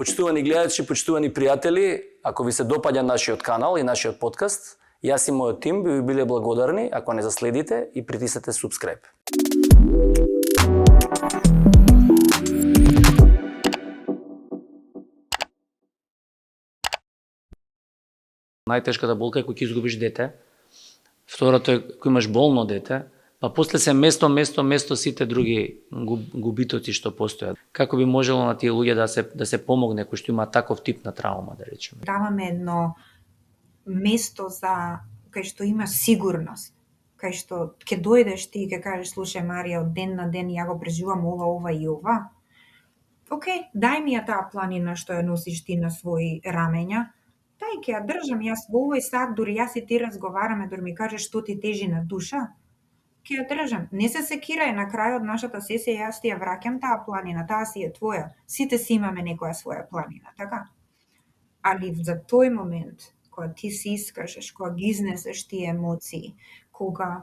Почитувани гледачи, почитувани пријатели, ако ви се допаѓа нашиот канал и нашиот подкаст, јас и мојот тим би ви биле благодарни ако не заследите и притиснете subscribe. Најтешката болка е кога ќе изгубиш дете. Второто е кога имаш болно дете, па после се место сите други губитоци што постојат. Како би можело на тие луѓе да се помогне кои што има таков тип на траума, да речеме? Даваме едно место за кај што има сигурност, кај што ќе дојдеш ти и ќе кажеш, слушај Марија, од ден на ден ја го преживам ова и ова. Океј, дај ми ја таа планина што ја носиш ти на своји рамења. Тај ќе ја држам, јас во овој сад, дури јас и ти разговараме, дури ми кажеш што ти тежи на душа, ќе ја држам. Не се секирај, на крајот нашата сесија јас ти ја враќам таа планина, таа си е твоја. Сите си имаме некоја своја планина, така? Али за тој момент, кога ти си искажеш, кога ги изнесеш тие емоции, кога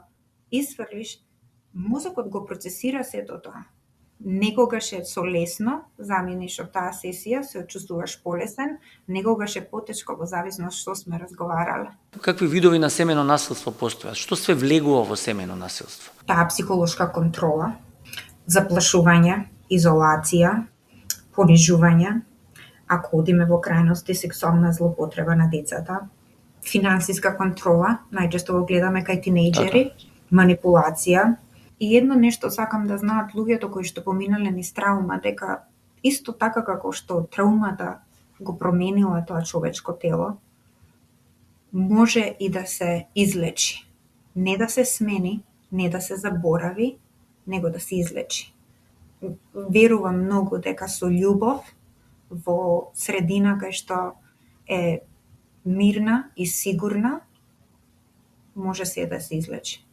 исфрлиш, мозокот го процесира сето тоа. Некогаш е со лесно, заминиш од таа сесија, се чувствуваш полесен, некогаш е потешко во зависност што сме разговарале. Какви видови на семено насилство постојат? Што све влегува во семено насилство? Таа психолошка контрола, заплашување, изолација, понижување, ако одиме во крајности, сексуална злоупотреба на децата, финансиска контрола, најчесто го гледаме кај тинејџери, манипулација. И едно нешто сакам да знаат луѓето кои што поминале низ траума, дека исто така како што траумата го променила тоа човечко тело, може и да се излечи. Не да се смени, не да се заборави, него да се излечи. Верувам многу дека со љубов во средина кај што е мирна и сигурна, може се да се излечи.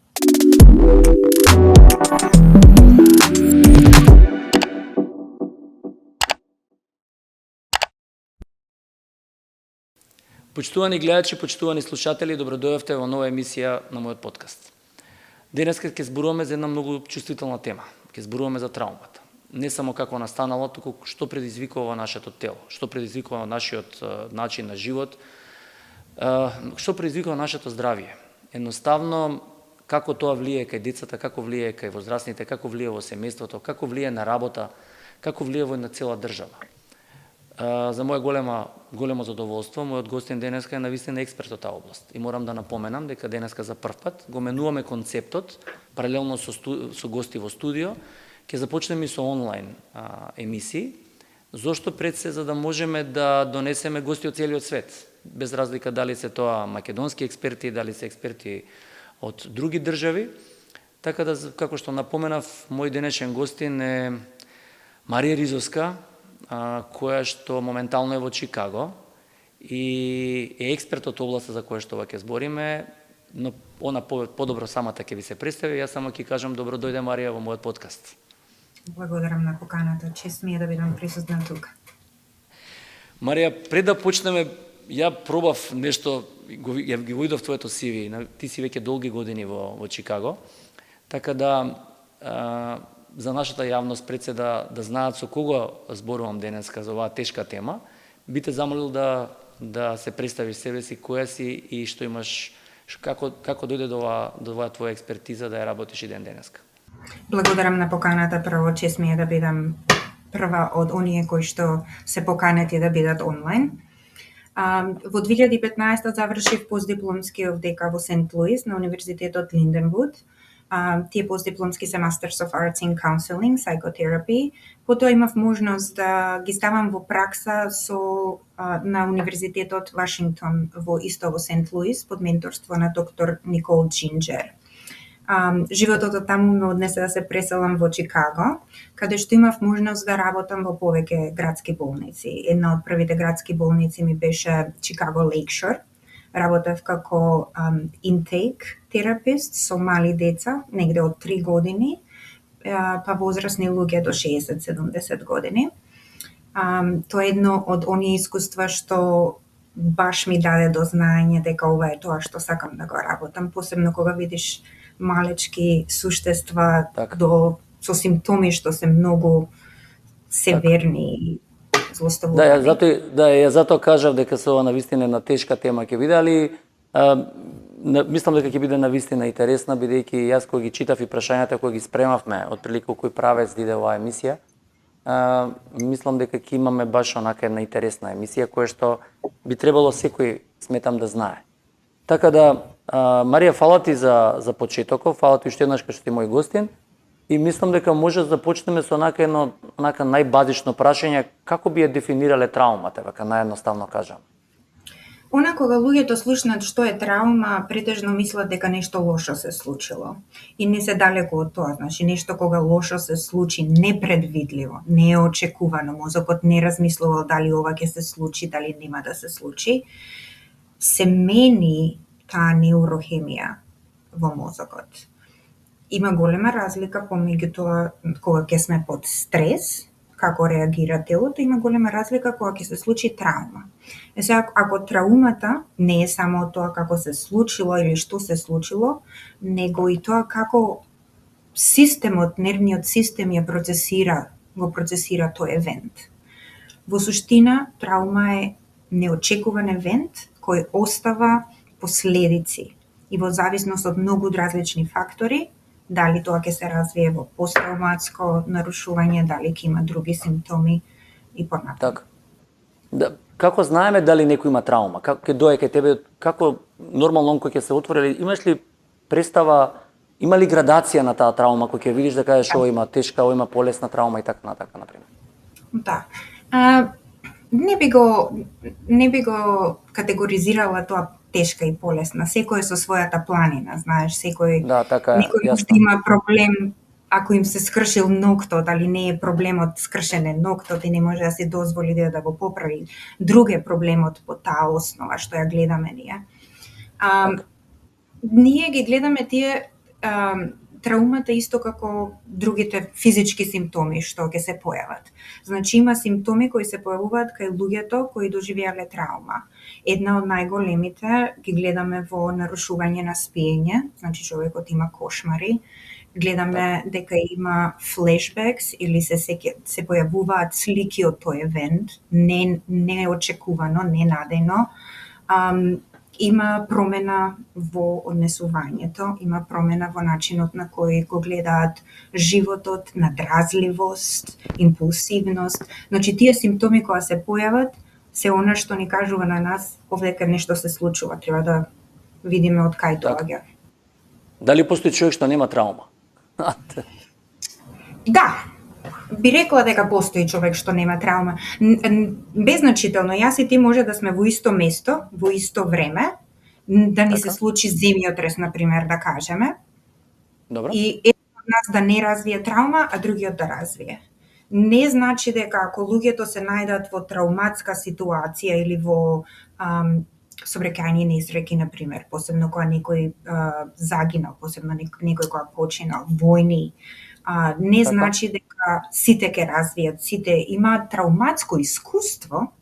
Почитувани гледачи, почитувани слушатели, добродојавте во нова емисија на мојот подкаст. Денеска ќе зборуваме за една многу чувствителна тема. Ќе зборуваме за траумата. Не само како настанало, туку што предизвикува нашето тело, што предизвикува нашиот начин на живот, што предизвикува нашето здравје. Едноставно, како тоа влие кај децата, како влие кај возрастните, како влие во семејството, како влие на работа, како влие во една цела држава. За моје големо задоволство, мојот гостин денеска е навистина експерт од таа област. И морам да напоменам дека денеска за прв пат го менуваме концептот, паралелно со гости во студио, ќе започнеме и со онлайн емисии. Зошто пред се? За да можеме да донесеме гости од целиот свет, без разлика дали се тоа македонски експерти, дали се експерти од други држави. Така да, како што напоменав, мој денешен гостин е Марија Ризовска, која што моментално е во Чикаго и е експерт од областа за која што ќе збориме, но она подобро самата ќе ви се представи. Јас само ќе кажам добро дојде Марија во мојот подкаст. Благодарам на поканата, чест ми е да бидам присутна тука. Марија, пред да почнеме, ја пробав нешто, ја ги видов твоето CV, ти си веќе долги години во Чикаго, така да за нашата јавност пред се да знаат со кого зборувам денеска за оваа тешка тема, би те замолил да се представиш себе си, која си и што имаш, како дојде до оваа твоја експертиза да ја работиш и ден денеска. Благодарам на поканата, прво чест ми е да бидам прва од оние кои што се поканети да бидат онлайн. Во 2015 завршив постдипломскиот дека во Сент Луис на Универзитетот Линденвуд. Тие постдипломски се Masters of Arts in Counseling, Psychotherapy. Потоа имав можност да ги ставам во пракса на Универзитетот Вашингтон во Сент Луис под менторство на доктор Никол Джинджер. Животот од таму ме однесе да се преселам во Чикаго, каде што имав можност да работам во повеќе градски болници. Една од првите градски болници ми беше Чикаго Лейкшор. Работев како intake терапист со мали деца, негде од 3 години, па возрастни луѓе до 60-70 години. Тоа е едно од оние искуства што баш ми даде до знаење дека ова е тоа што сакам да го работам, посебно кога видиш малечки суштества со симптоми што се многу северни и злоставување. Ја затоа кажав дека се ова навистина една тешка тема ќе биде, али мислам дека ќе биде навистина интересна, бидејќи јас кога ги читав и прашањата кога ги спремавме отприлика кој правец да иде оваа емисија, мислам дека ќе имаме баш онака една интересна емисија која што би требало секој, сметам, да знае. Така да, Марија, фала ти за почетоков, фала ти уште еднаш што ти мој гостин, и мислам дека може да започнеме со едно најбазично прашање, како би ја дефинирале траумата, вака наједноставно кажам. Кога луѓето слушнат што е траума, претежно мислат дека нешто лошо се случило. И не се далеку од тоа, значи нешто кога лошо се случи непредвидливо, неочекувано, мозокот не размислувал дали ова ќе се случи, дали нема да се случи, се мени таа неурохемија во мозокот. Има голема разлика помеѓу тоа кога ќе сме под стрес, како реагира телото, има голема разлика кога ќе се случи траума. Сега, ако траумата не е само тоа како се случило или што се случило, него и тоа како системот, нервниот систем го процесира тој евент. Во суштина, траума е неочекуван евент кој остава последици и во зависност од многу различни фактори, дали тоа ќе се развие во посттравматско нарушување, дали ќе има други симптоми и понатаму. Така. Да, како знаеме дали некој има траума? Како ќе дое кај тебе, како нормално кој ќе се отвори, имаш ли представа, има ли градација на таа траума кој ќе видиш да кажеш ова има тешка, ова има полесна траума и така натака, например? Да. Не би го категоризирала тоа тешка и полесна. Секој е со својата планина, знаеш, некој има проблем ако им се скршил ноктот, али не е проблемот скршене ноктот и не може да се дозволи да го поправи. Друг е проблемот по таа основа што ја гледаме ние. Ние ги гледаме тие траумата исто како другите физички симптоми што ќе се појават. Значи има симптоми кои се појавуваат кај луѓето кои доживеале траума. Една од најголемите ги гледаме во нарушување на спиење, значи човекот има кошмари, гледаме дека има флешбекс или се појавуваат слики од тој евент, неочекувано, ненадејно. Има промена во однесувањето, има промена во начинот на кој го гледаат животот, надразливост, импулсивност. Значи тие симптоми кога се појават, се она што ни кажува на нас овдека нешто се случува, треба да видиме од кај доаѓа. Дали постои човек што нема траума? Да, би рекла дека постои човек што нема траума. Беззначително, јас и ти може да сме во исто место, во исто време, да ни се случи земјотрес, например, да кажеме. Добро. И еден од нас да не развие траума, а другиот да развие. Не значи дека ако луѓето се најдат во трауматска ситуација или во собрекајни несреќи, например, посебно кога некој загинал, посебно некој кога починал, војни, не значи дека сите ќе развијат, сите имаат трауматско искуство,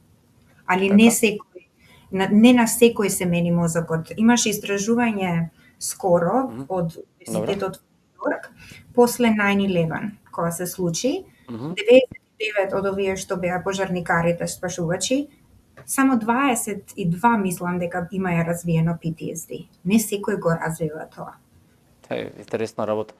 али не на секој се мени мозокот. Имаше истражување скоро од Универзитетот во Нјујорк после 9/11, кога се случи, 99 од овие што беа пожарникарите, спашувачи, само 22 мислам дека имаја развиено PTSD. Не секој го развива тоа. Интересна работа.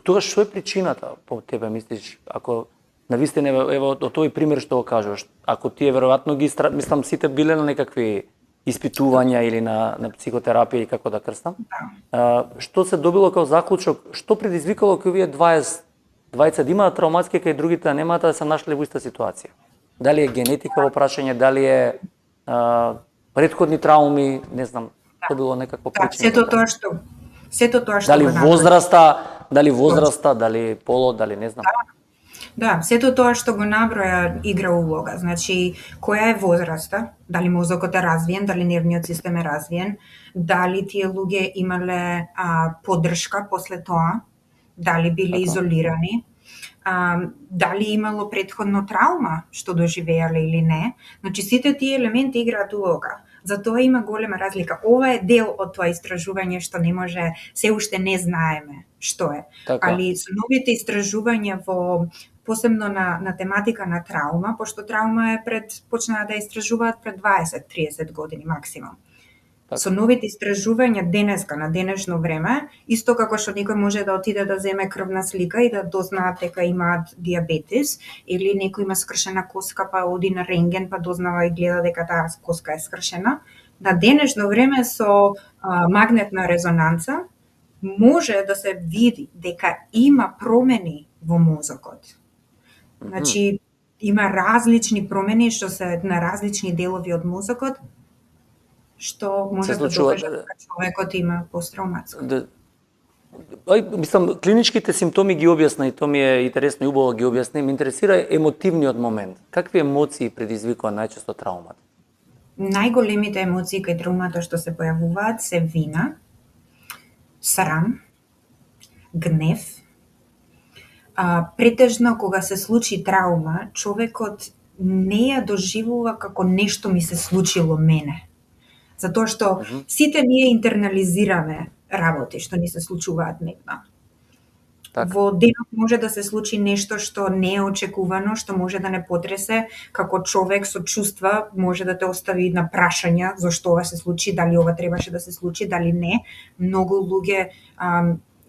Тогаш што е причината по тебе, мислиш, ако навистина ево од тој пример што го кажуваш, ако тие веројатно ги мислам сите биле на некакви испитувања или на психотерапија и како да крстам. Што се добило како заклучок, што предизвикало кај овие 20 да имаат трауматски кај другите да немаат да се нашле во иста ситуација? Дали е генетика во прашање, дали е претходни трауми, не знам, што било некакво причина. Сето тоа што дали возраста, дали полот, дали не знам. Да, сето тоа што го наброја игра улога. Значи, која е возраста, дали мозокот е развиен, дали нервниот систем е развиен, дали тие луѓе имале поддршка после тоа, дали биле изолирани, дали имало претходно траума што доживеале или не. Значи, сите тие елементи играат улога. Затоа има голема разлика. Ова е дел од тоа истражување што не може, се уште не знаеме што е. Така. Али со новите истражувања во посебно на тематика на траума, пошто траума е почнаа да истражуваат пред 20-30 години максимум. Така. Со новите истражувања денеска, на денешно време, исто како што некој може да отиде да земе крвна слика и да дознаат дека имаат диабетес, или некој има скршена коска па оди на рентген па дознава и гледа дека таа коска е скршена, на денешно време со магнетна резонанца може да се види дека има промени во мозокот. Значи, има различни промени што се на различни делови од мозокот, што може да докаже дека човекот има посттравматско. Мислам, клиничките симптоми ги објасна и тоа ми е интересно и убаво ги објасни. Ме интересира емотивниот момент. Какви емоции предизвикува најчесто траумата? Најголемите емоции кај траумата што се појавуваат се вина, срам, гнев. Претежно кога се случи траума, човекот не ја доживува како нешто ми се случило мене. Затоа што сите ние интернализираме работи што ни се случуваат нетна. Во денот може да се случи нешто што не е очекувано, што може да не потресе, како човек со чувства може да те остави на прашања зашто ова се случи, дали ова требаше да се случи, дали не. Многу луѓе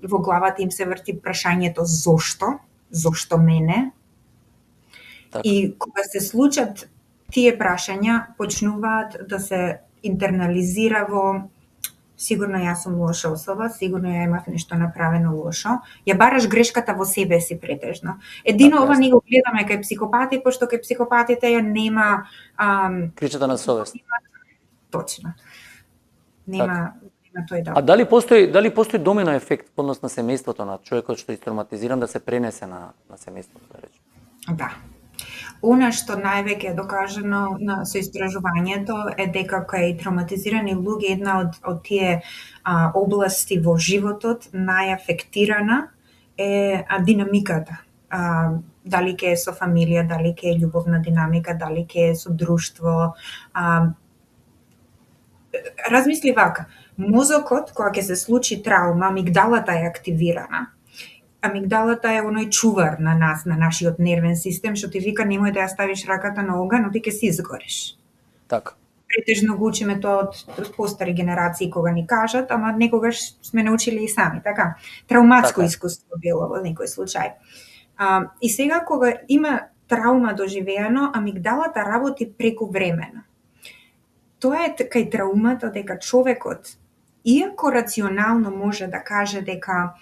во главата им се врти прашањето зошто? Зошто мене? И кога се случат тие прашања, почнуваат да се интернализира во сигурно јас сум лоша особа, сигурно ја имав нешто направено лошо. Ја бараш грешката во себе си претежно. Едино ова не го гледаме кај психопати, пошто кај психопатите ја нема кричата на совест. Точно. Нема тој А дали постои домино ефект во однос на семејството на човекот што е травматизиран да се пренесе на семејството, да речем? Да. Она што највеќе е докажано со истражувањето е дека кај травматизирани луѓе една од тие области во животот најафектирана е динамиката. Дали ќе е со фамилија, дали ќе е љубовна динамика, дали ќе е со друштво. Размисли вака, мозокот кога ќе се случи траума, амигдалата е активирана. Амигдалата е оној чувар на нас, на нашиот нервен систем, што ти вика немој да ја ставиш раката на оган, но ти ќе си изгориш. Така. Претежно го учиме тоа од постари генерации кога ни кажат, ама некогаш сме научили и сами, така. Трауматско искуство било во некој случај. И сега кога има траума доживеано, амигдалата работи прекувремено. Тоа е кај траумата дека човекот, иако рационално може да каже дека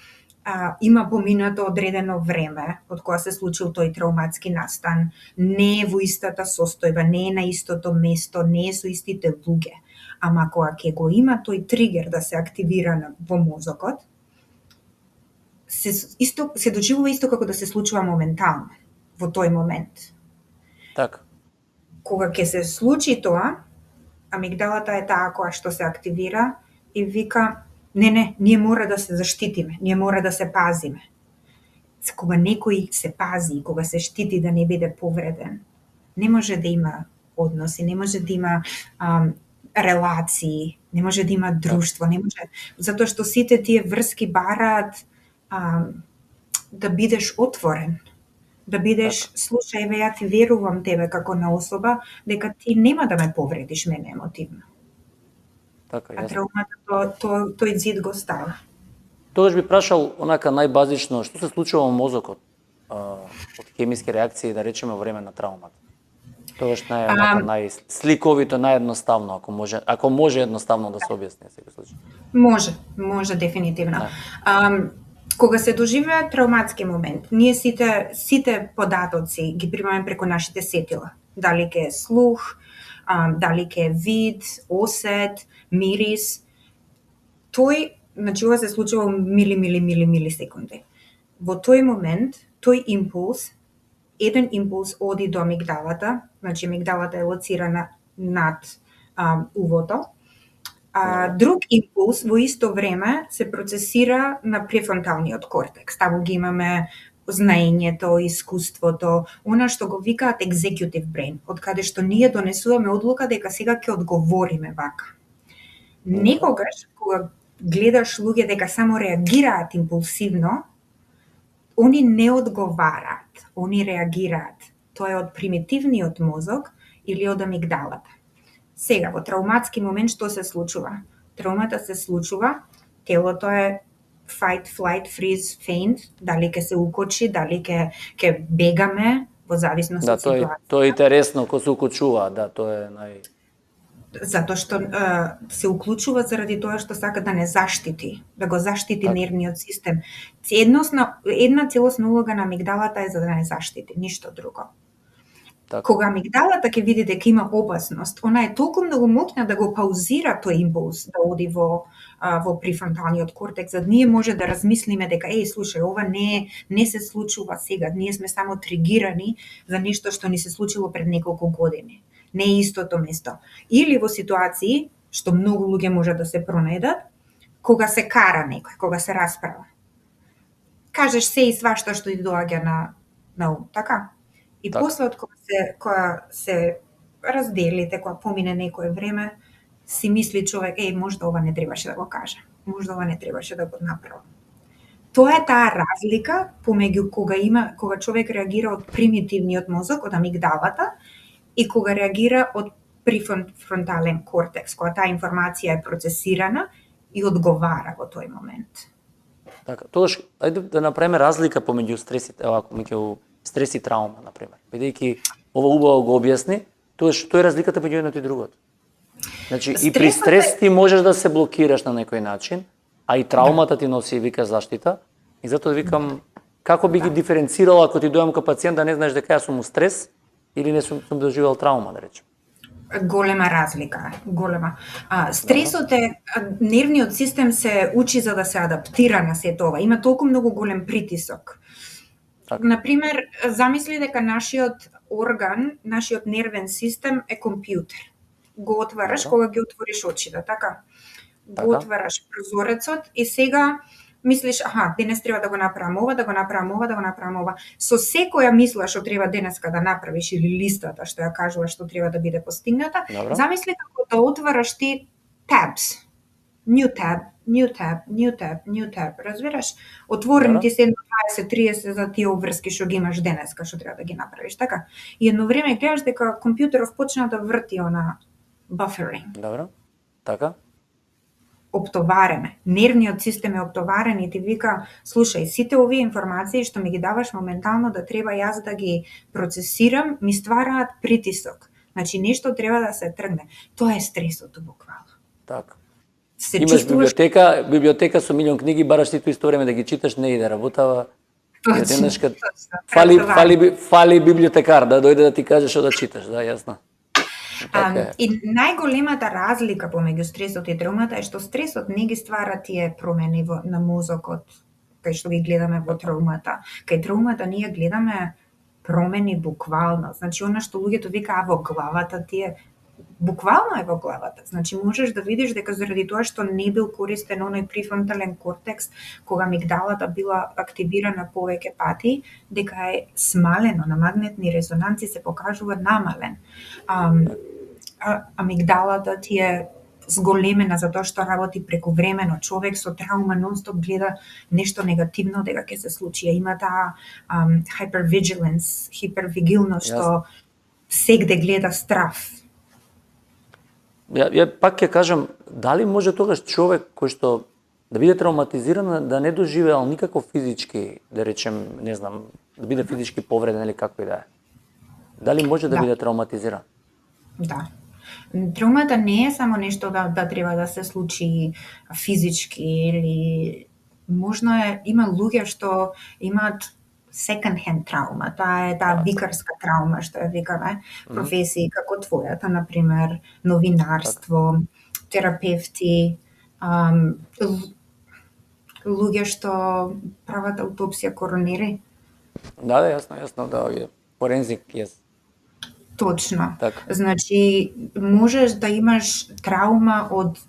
има поминато одредено време од кога се случил тој трауматски настан, не е во истата состојба, не е на истото место, не е со истите луѓе. Ама кога ќе го има тој тригер да се активира во мозокот, се доживува исто како да се случува моментално, во тој момент. Така. Кога ќе се случи тоа, амигдалата е таа која што се активира и вика не, ние мора да се заштитиме, ние мора да се пазиме. Кога некој се пази, кога се штити да не биде повреден, не може да има односи, не може да има релации, не може да има друштво, не може, затоа што сите тие врски бараат да бидеш отворен, да бидеш, слушај, ја ти верувам тебе како на особа, дека ти нема да ме повредиш мене емотивно. Така, а траумата тој зид го става. Тогаш би прашал онака најбазично, што се случува во мозокот од хемиски реакции, да речеме, во време на траумата? Тогаш најсликовито, наједноставно, ако може едноставно да се објасни секој случај. Може дефинитивно. Кога се доживеа трауматски момент, ние сите податоци ги примаме преку нашите сетила. Дали ке е слух, дали ке е вид, осет, мирис. Значи ова се случува милисекунди. Во тој момент, тој импулс, еден импулс оди до амигдалата, значи амигдалата е лоцирана над увото, друг импулс во исто време се процесира на префронталниот кортекс. Таму ги имаме знаењето, искуството, она што го викаат executive brain, од каде што ние донесуваме одлука дека сега ќе одговориме вака. Некогаш, кога гледаш луѓе дека само реагираат импулсивно, они не одговарат, они реагираат. Тоа е од примитивниот мозок или од амигдалата. Сега, во травматски момент што се случува? Травмата се случува, телото е fight, flight, freeze, faint, дали ќе се укочи, дали ќе бегаме, во зависност од ситуација. Тоа е интересно, кој се укочува, тоа е Затоа што се уклучува заради тоа што сака да не заштити, да го заштити нервниот систем. Една целосна улога на амигдалата е за да не заштити, ништо друго. Кога амигдалата ќе види дека има опасност, она е толку многу моќна да го паузира тој импулс да оди во префронталниот кортекс, за да ние може да размислиме дека слушај, ова не се случува сега, ние сме само тригирани за нешто што ни се случило пред неколку години. Не е истото место. Или во ситуации што многу луѓе може да се пронајдат, кога се кара некој, кога се расправа. Кажеш се и свашта што ти доаѓа на ум, така? И после од кога се разделите, кога помине некое време, си мисли човек, можда ова не требаше да го каже, можда ова не требаше да го направи. Тоа е таа разлика помеѓу кога човек реагира од примитивниот мозок, од амигдалата, и кога реагира од префронтален кортекс, кога таа информација е процесирана и одговара во тој момент. Така, тогаш ајде да направиме разлика помеѓу стрес и траума, например. Бидејќи ова убаво го објасни, тогаш тоа е разликата меѓу едното и другото. Значи и при стрес ти можеш да се блокираш на некој начин, а и траумата ти носи вика заштита. И затоа викам како би ги диференцирала ако ти дојам кај пациент да не знаеш дека јас сум у стрес или не сум доживел траума, да речем. Голема разлика, голема. Стресот е, нервниот систем се учи за да се адаптира на сето ова. Има толку многу голем притисок. Например, замисли дека нашиот орган, нашиот нервен систем е компјутер. Го отвараш кога ги отвориш очите, така? Го отвараш прозорецот и сега мислиш, денес треба да го направам ова, да го направам ова, да го направам ова. Со секоја мисла што треба денеска да направиш или листата што ја кажува што треба да биде постигната, замисли како да отвараш ти tabs. New tab, new tab, new tab, new tab, разбираш? Отворени ти се 20-30 за тие обврски што ги имаш денеска, што треба да ги направиш, така? И едно време гледаш дека компјутеров почна да врти buffering. Добро, така? Оптовареме. Нервниот систем е оптоварен и ти вика, слушај, сите овие информации што ми ги даваш моментално да треба јас да ги процесирам, ми ствараат притисок. Значи нешто треба да се тргне. Тоа е стресот буквално. Така. Имаш библиотека со милион книги, бараш ти исто време да ги читаш, не и да работава. Точно. Фали библиотекар да дојде да ти каже што да читаш, да, јасно. И најголемата разлика помеѓу стресот и травмата е што стресот не ги ствара тие промени на мозокот, кај што ги гледаме во травмата. Кај травмата ние гледаме промени буквално. Значи, она што луѓето вика во главата ти е, буквално е во главата. Значи, можеш да видиш дека заради тоа што не бил користен оној префронтален кортекс, кога амигдалата била активирана повеќе пати, дека е смалено, на магнетни резонанци се покажува намален. Амигдалата ти е зголемена затоа што работи прекувремено. Човек со траума нонстоп гледа нешто негативно дека ќе се случи. Има таа hypervigilance, хипервигилност што сегде гледа страв. Ја пак ќе кажам, дали може тогаш човек кој што да биде травматизиран да не доживеал никако физички, да речем, не знам, да биде физички повреден или како и да е. Дали може да биде травматизиран? Да. Травмата не е само нешто да треба да се случи физички или можно има луѓе што имаат second hand траума, таа е таа викарска траума што ја викаме, професии како твојата, например, новинарство, терапевти, луѓе што прават аутопсија коронери. Да, јасно, да, форензик, Точно. Значи, можеш да имаш траума од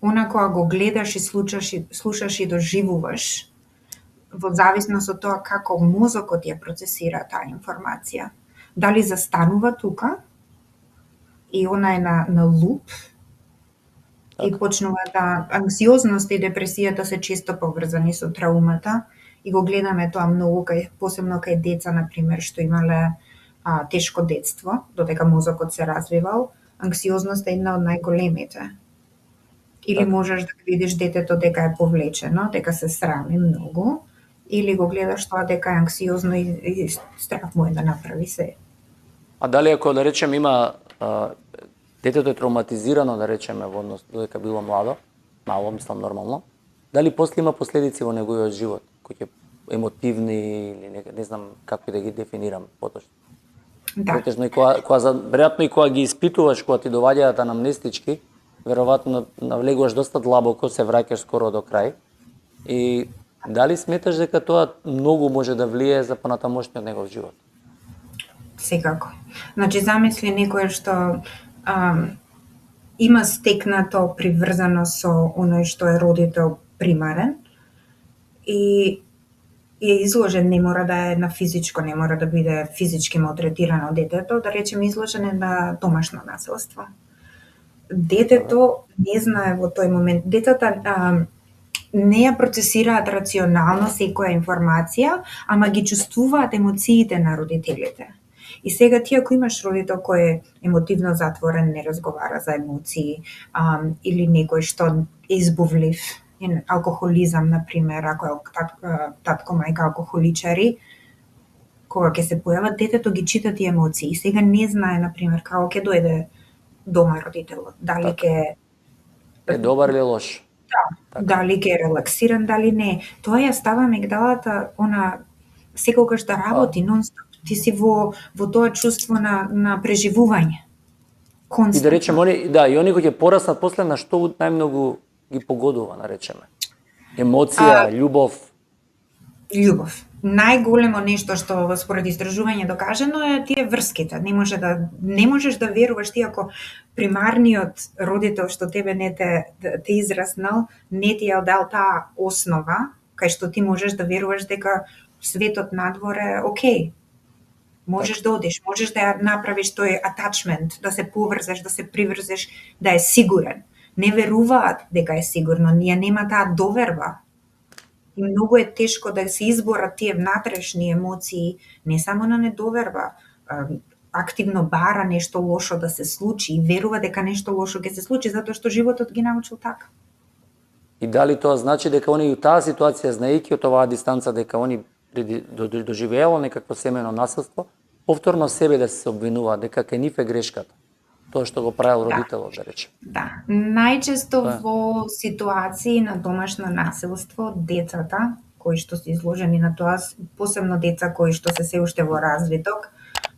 она кога го гледаш и слушаш и доживуваш, во зависност од тоа како мозокот ја процесира таа информација. Дали застанува тука и она е на луп, И почнува да анксиозност и депресијата се често поврзани со траумата и го гледаме тоа многу посебно кај деца на пример што имале тешко детство, додека мозокот се развивал, анксиозноста е една од најголемите. Или можеш да видиш детето дека е повлечено, дека се срами многу, или го гледаш тоа дека е анксиозно и страх му е да направи се. А дали ако да речем има детето е травматизирано, да речеме, во однос додека било мало, мислам нормално, дали после има последици во неговиот живот, кои ќе емотивни или не знам како да ги дефинирам поточно. Да. Претежно и веројатно и кога ги испитуваш, кога ти доваѓаат анамнестички, веројатно навлегуваш доста длабоко, се враќаш скоро до крај. И дали сметаш дека тоа многу може да влие за понатамошниот негов живот? Секако. Значи, замисли некој што има стекнато приврзано со оној што е родител примарен и е изложен, не мора да е на физичко, не мора да биде физички малтретирано детето, да речеме изложен е на домашно насилство. Детето не знае во тој момент, детата не ја процесираат рационално секоја информација, ама ги чувствуваат емоциите на родителите. И сега ти ако имаш родител кој е емотивно затворен, не разговара за емоции, или некој што е избувлив, алкохолизам, например, ако е татко, мајка алкохоличари, кога ќе се појават, детето ги чита тие емоции. Сега не знае, например, како ќе дојде дома родителот, дали ќе е добар или лош. Да, дали ќе е релаксиран, дали не. Тоа ја става амигдалата, секогаш да работи нонстоп. Ти си во тоа чувство на преживување. Константно. И да речеме, они кои ќе пораснат после, на што најмногу ги погодува, наречеме? Емоција, љубов? Љубов. Најголемо нешто што според истражување докажано е тие врските. Не можеш да веруваш ти ако примарниот родител што тебе не те израснал, не ти ја дал таа основа, кај што ти можеш да веруваш дека светот надвор е окей. Можеш да одиш, можеш да ја направиш тој attachment, да се поврзеш, да се приврзеш, да е сигурен. Не веруваат дека е сигурно, ние нема таа доверба. И многу е тешко да се изборат тие внатрешни емоции, не само на недоверба, активно бара нешто лошо да се случи и верува дека нешто лошо ќе се случи, затоа што животот ги научил така. И дали тоа значи дека они и у таа ситуација, знаејќи од оваа дистанца, дека они доживеело некакво семено насилство, повторно себе да се обвинуваат дека кај нив е грешката. Тоа што го правил родителот, да речем. Да. Најчесто во ситуации на домашно насилство, децата кои што се изложени на тоа, посебно деца кои што се уште во развиток,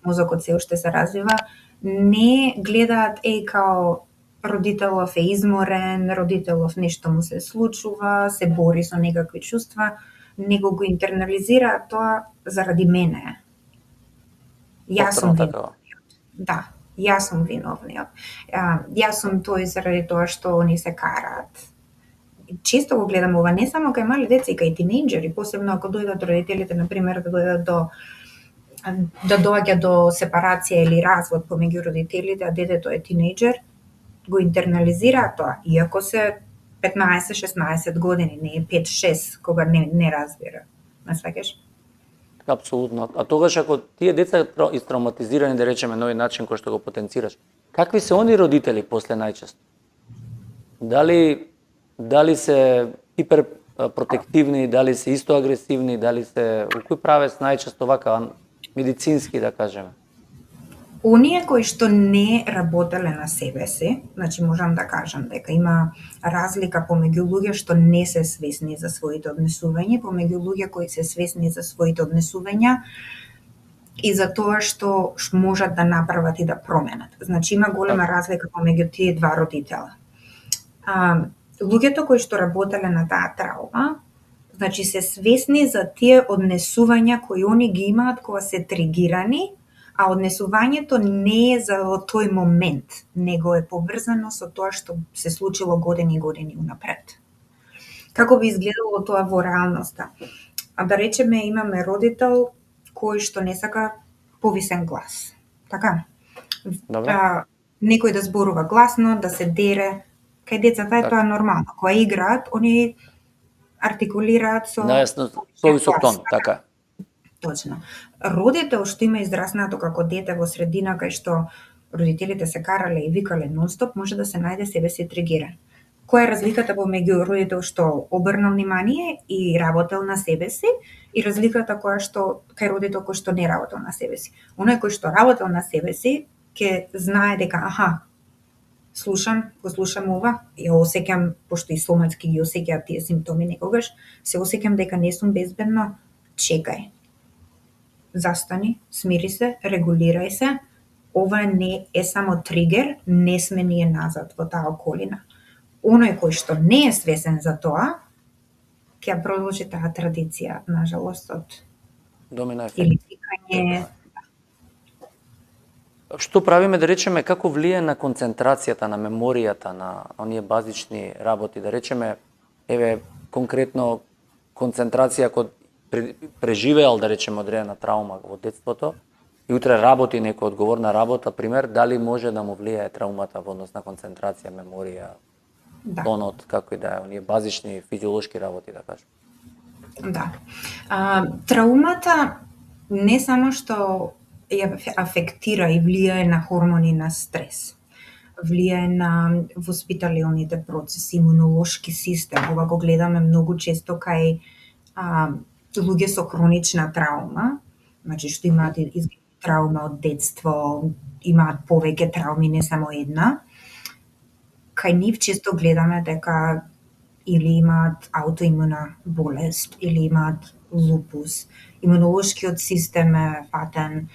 мозокот се уште се развива, не гледаат као родителов е изморен, родителов нешто му се случува, се бори со некакви чувства, него го интернализираат тоа заради мене. Јас сум виновниот. Да, јас сум виновниот. Јас сум тој заради тоа што они се караат. Често го гледам ова, не само кај мали деца, и кај тинејџери, посебно ако дојдат родителите, например, да доаѓа до сепарација или развод помеѓу родителите, а детето е тинејџер, го интернализираат тоа, иако се 15-16 години, не е 5-6, кога не разбира. Не сваќаш? Апсолутно. А тогаш ако тие деца истравматизирани, да речеме, на овој начин кој што го потенцираш, какви се они родители после најчесто? Дали се хиперпротективни, дали се исто агресивни, дали се у кој правец најчесто вака медицински, да кажеме? Оние кои што не работеле на себе си, значи можам да кажам дека има разлика помеѓу луѓе што не се свесни за своите однесувања, помеѓу луѓе кои се свесни за своите однесувања и за тоа што можат да направат и да променат. Значи има голема разлика помеѓу тие два родитела. Луѓето кои што работеле на таа траума, значи се свесни за тие однесувања кои они ги имаат кога се тригирани, а однесувањето не е за во тој момент, него е поврзано со тоа што се случило години и години унапред. Како би изгледало тоа во реалноста? Да речеме, имаме родител кој што не сака повисен глас. Така? Некој да зборува гласно, да се дере, Кај децата е тоа нормално. Кога играат, они артикулираат со Најасно, повисок тон, така. Точно. Родител што има израснато како дете во средина кај што родителите се карале и викале нонстоп, може да се најде себе си тригиран. Која е разликата помеѓу родител што обрна внимание и работел на себе си и разликата која што кај родител кој што не работел на себе си? Оној кој што работел на себе си ќе знае дека го слушам ова, ја осеќам, пошто и соматски ги осеќаат тие симптоми некогаш, се осеќам дека не сум безбедно, чекај. Застани, смири се, регулирај се. Ова не е само тригер, не сме ние назад во таа околина. Оној кој што не е свесен за тоа, ќе продолжи таа традиција, нажалост, од Домино ефект. или викање. Што правиме, да речеме, како влие на концентрацијата, на меморијата, на оние базични работи, да речеме, конкретно концентрација кога преживеал, да речеме, одредена травма во детството и утре работи некоја одговорна работа, пример, дали може да му влијае травмата во однос на концентрација, меморија, тонот, како и да е, оние базични физиолошки работи, да кажем. Да. Траумата не само што ја афектира и влијае на хормони на стрес, влијае на воспиталните процеси, имунолошки систем. Ова го гледаме многу често кај луѓе со хронична травма, значи што имаат травма од детство, имаат повеќе травми, не само една. Кај нив често гледаме дека или имаат аутоимуна болест, или имаат лупус. Имунолошкиот систем е фатен.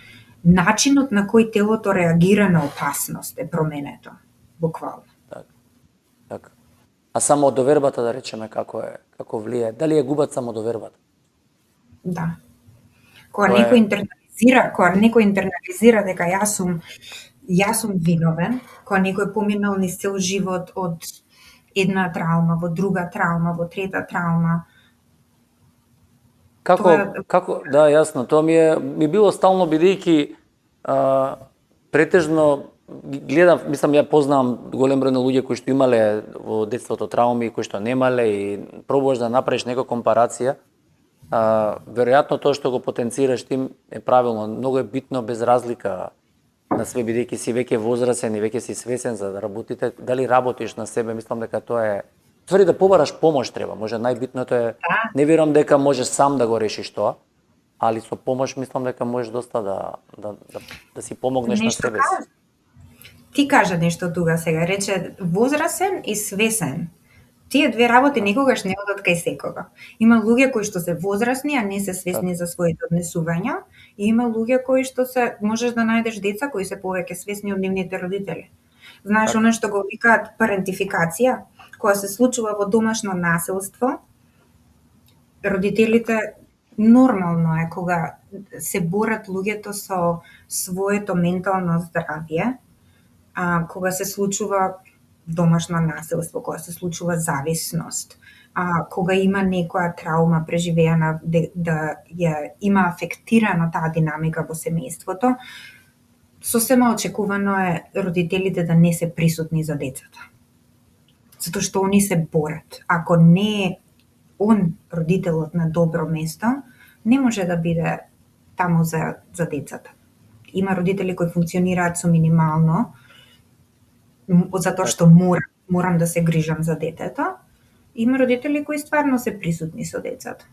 Начинот на кој телото реагира на опасност е променето, буквално. Така. А самодовербата, да речеме, како влијае? Дали ја губат самодовербата? Да. Кога некој интернализира дека јас сум виновен, кога некој поминал низ цел живот од една травма, во друга травма, во трета травма. Како, да, јасно, тоа ми било стално бидејќи претежно гледав, мислам, ја познавам голем број на луѓе кои што имале во детството травми, кои што немале и пробуваш да направиш некоја компарација. Веројатно тоа што го потенцираш ти е правилно, многу е битно без разлика на све, бидејќи си веќе возрасен и веќе си свесен за да работите, дали работиш на себе, мислам дека тоа е ствари да побараш помош треба, може најбитното е, не верувам дека можеш сам да го решиш тоа, али со помош мислам дека можеш доста да си помогнеш на себе си. Ти кажа нешто тука сега, рече возрасен и свесен. Тие две работи никогаш не одат кај секого. Има луѓе кои што се возрасни, а не се свесни за своите однесувања, и има луѓе кои што можеш да најдеш деца кои се повеќе свесни од нивните родители. Знаеш, оно што го викаат парентификација, кога се случува во домашно насилство, родителите нормално е кога се борат луѓето со своето ментално здравје, кога се случува домашно насилство, кога се случува зависност, кога има некоја травма преживеана да ја има афектирано таа динамика во семејството, сосема очекувано е родителите да не се присутни за децата. Затоа што они се борат. Ако не е он родителот на добро место, не може да биде таму за децата. Има родители кои функционираат со минимално, затоа што морам да се грижам за детето. Има родители кои стварно се присутни со децата.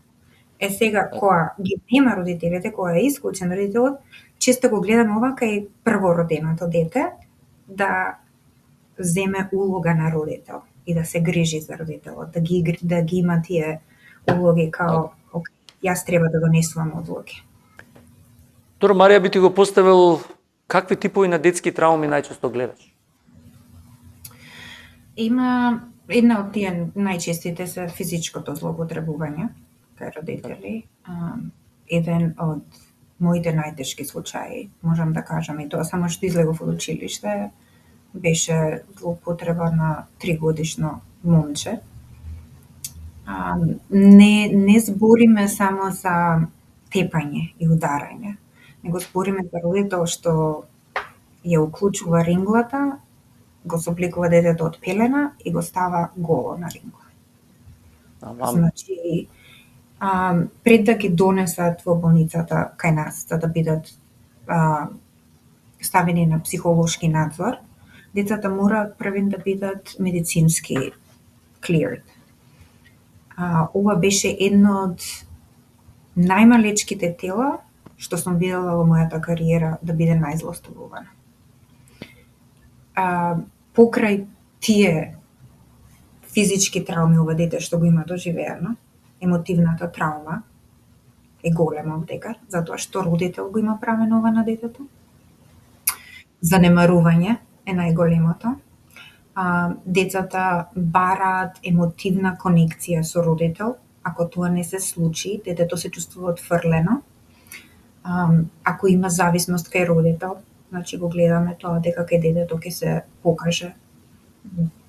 Сега, кога ги нема родителите, кога е исклучен родителот, често го гледам ова кај првороденото дете, да земе улога на родител и да се грижи за родителот, да ги има тие улоги као, јас треба да донесувам одлуки. Доктор Марија, би ти го поставил какви типови на детски трауми најчесто гледаш? Има една од тие најчестите се физичкото злоупотребување кај родители. Еден од моите најтешки случаи, можам да кажам и тоа само што излегов од училиште, беше злоупотреба на 3-годишно момче. Не збориме само за тепање и ударање, него збориме за родител што ја уклучува ринглата го собликува детето од пелена и го става голо на ринго. Значи, пред да ги донесат во болницата кај нас, за да бидат ставени на психолошки надзор, децата мораат првен да бидат медицински cleared. Ова беше едно од најмалечките тела што сум видела во мојата кариера да биде најзлоставувана. Покрај тие физички трауми ова дете што го има доживеано, емотивната траума е голема одекар, затоа што родител го има правено ова на детето. Занемарување е најголемото. Децата бараат емотивна конекција со родител. Ако тоа не се случи, детето се чувствува отфрлено. Ако има зависност кај родител, значи го гледаме тоа дека кај детето ќе се покаже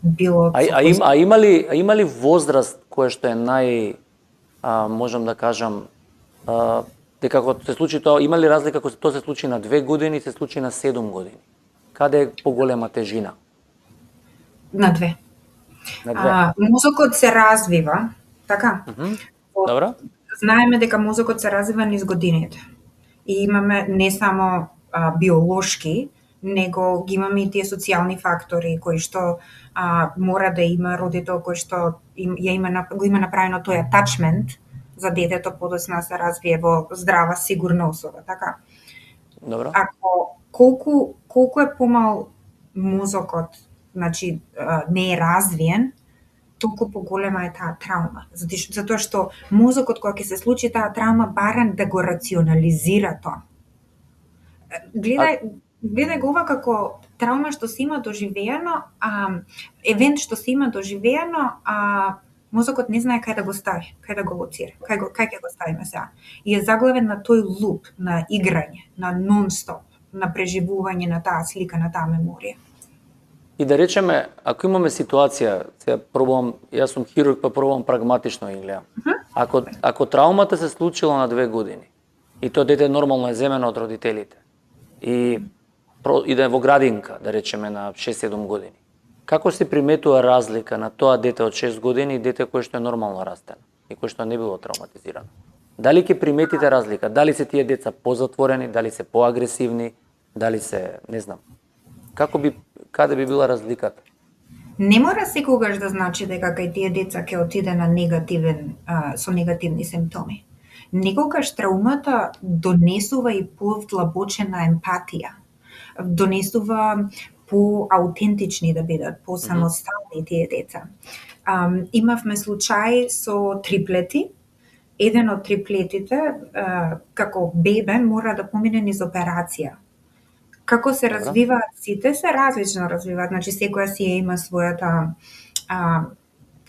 било. Има ли возраст која што е можам да кажам, дека кога се случи тоа, има ли разлика кога тоа се случи на 2 години и се случи на 7 години? Каде е поголема тежина? На 2. Мозокот се развива, така? Добро. Знаеме дека мозокот се развива низ годините. И имаме не само биолошки, него ги имаме и тие социјални фактори кои што мора да има родител кој што го има направено тој attachment за детето подоцна се развие во здрава, сигурна особа, така? Добро. Ако колку е помал мозокот, значи не е развиен, толку поголема е таа траума. Затоа што мозокот кога ќе се случи таа траума бара да го рационализира тоа. Гледај го ова како траума што се има доживеано, евент што се има доживеано, мозокот не знае кај да го стави, кај да го лоцира, кај ќе го ставиме сега. И е заглавен на тој луп, на играње, на нон-стоп, на преживување на таа слика, на таа меморија. И да речеме, ако имаме ситуација, сега пробувам, јас сум хирург, па пробувам прагматично и гледам. Ако траумата се случила на 2 години и тоа дете нормално е земено од родителите и да е во градинка, да речеме на 6-7 години, како се приметува разлика на тоа дете од 6 години и дете кое што е нормално растено и кое што не било травматизирано? Дали ќе приметите разлика? Дали се тие деца позатворени, дали се поагресивни, дали се, не знам. Каде би била разликата? Не мора секогаш да значи дека кај тие деца ќе отиде на со негативни симптоми. Некогаш траумата донесува и повдлабочена емпатија. Донесува по-аутентични да бидат, по-самостални тие деца. Имавме случај со триплети. Еден од триплетите, како бебе, мора да помине низ операција. Како се развиваат сите, се различно развиваат. Значи, секоја си има својата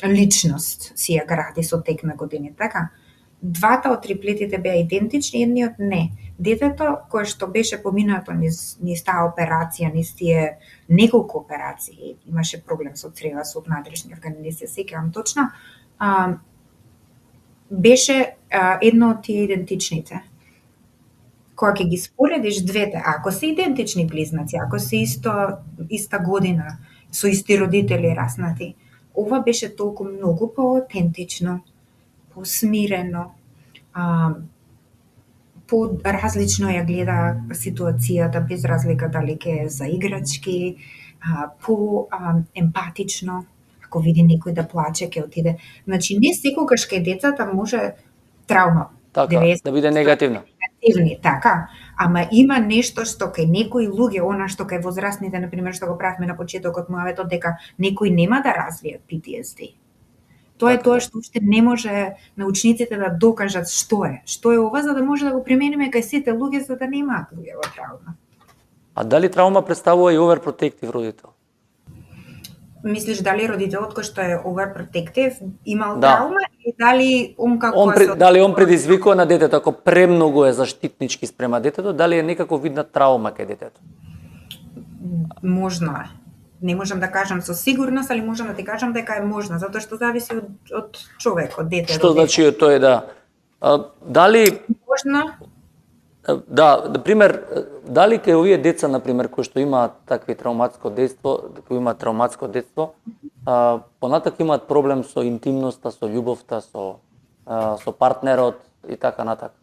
личност, си ја гради со тек на години, така? Двата од триплетите беа идентични, едниот не. Детето кое што беше поминато низ таа операција, низ тие неколку операции, имаше проблем со црева, со внатрешни органи, не се сеќавам точно, беше едно од тие идентичните. Кога ќе ги споредиш двете, ако се идентични близнаци, ако се иста година, со исти родители раснати, ова беше толку многу по-аутентично, посмирено, по-различно ја гледа ситуацијата, без разлика дали ќе е за играчки, по-емпатично, ако види некој да плаче, ќе отиде. Значи, не секогаш кај децата може траума. Така, да биде негативна. Така, ама има нешто што кај некои луѓе, она што кај возрастните, например, што го правевме на почетокот муаветот, дека некои нема да развијат PTSD. Тоа е тоа што уште не може научниците да докажат што е ова, за да може да го примениме кај сите луѓе, за да немаат луѓе во траума. А дали траума представува и overprotective родител? Мислиш дали родителот кој што е overprotective имал траума и дали дали он предизвикува на детето, ако премногу е заштитнички спрема детето, дали е некако видна траума кај детето? Можно е. Не можам да кажам со сигурност, али можам да ти кажам дека е можно, затоа што зависи од човек, од детето. Што значи тоа е да? Дали можно? Да, на пример, дали кај овие деца на пример кои што имаат такви травматско детство, понатака имаат проблем со интимноста, со љубовта, со партнерот и така натака.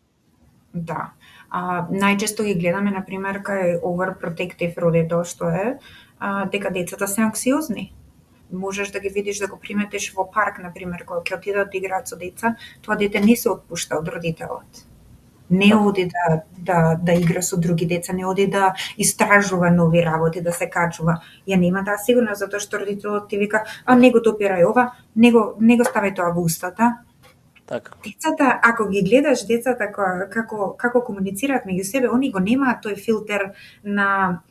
Да. Најчесто ги гледаме, на пример, кај overprotective родител што е, дека децата се анксиозни. Можеш да ги видиш, да го приметиш во парк, на пример, кога ќе отидат да играат со деца, тоа дете не се отпушта од родителот. Не оди да игра со други деца, не оди да истражува нови работи, да се качува. Ја нема таа сигурност, затоа што родителот ти вика, не го допирај ова, не го ставај тоа во устата. Така. Децата, ако ги гледаш децата како комуницираат меѓу себе, они го немаат тој филтер на